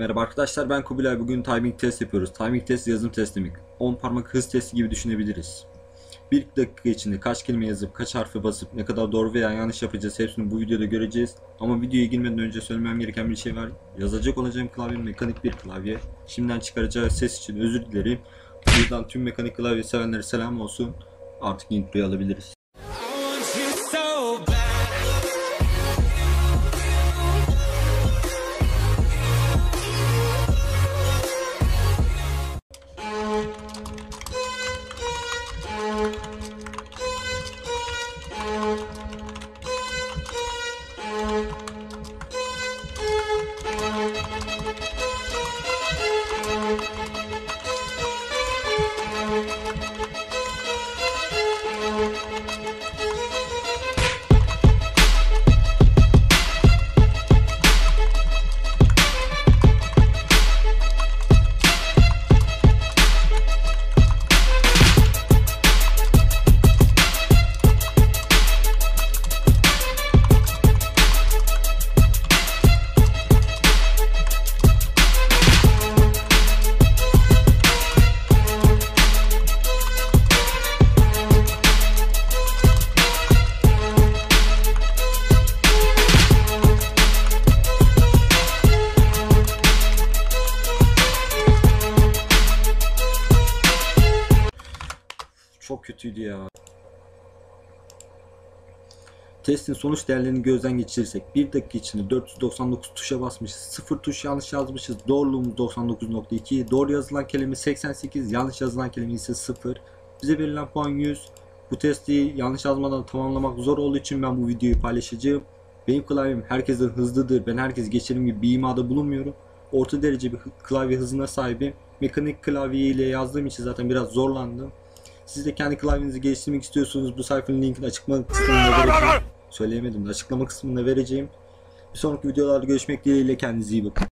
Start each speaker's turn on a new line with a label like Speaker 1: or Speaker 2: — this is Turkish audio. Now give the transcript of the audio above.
Speaker 1: Merhaba arkadaşlar, ben Kubilay. Bugün timing test yapıyoruz. Timing test yazım testi. 10 parmak hız testi gibi düşünebiliriz. 1 dakika içinde kaç kelime yazıp kaç harfe basıp ne kadar doğru veya yanlış yapacağız hepsini bu videoda göreceğiz. Ama videoya girmeden önce söylemem gereken bir şey var. Yazacak olacağım klavye mekanik bir klavye. Şimdiden çıkaracağı ses için özür dilerim. Buradan tüm mekanik klavye sevenlere selam olsun. Artık introyu alabiliriz. Çok kötüydü ya. Testin sonuç değerlerini gözden geçirirsek 1 dakika içinde 499 tuşa basmışız, 0 tuş yanlış yazmışız, doğruluğumuz 99.2, doğru yazılan kelime 88, yanlış yazılan kelime ise 0. Bize verilen puan 100. Bu testi yanlış yazmadan tamamlamak zor olduğu için ben bu videoyu paylaşacağım. Benim klavyem herkesten hızlıdır, ben herkes geçerim gibi bir imada bulunmuyorum. Orta derece bir klavye hızına sahibim. Mekanik klavye ile yazdığım için zaten biraz zorlandım. Siz de kendi klavyenizi geliştirmek istiyorsunuz. Bu sayfanın linkini açıklama kısmına vereceğim. Söyleyemedim de açıklama kısmına vereceğim. Bir sonraki videolarda görüşmek dileğiyle, kendinize iyi bakın.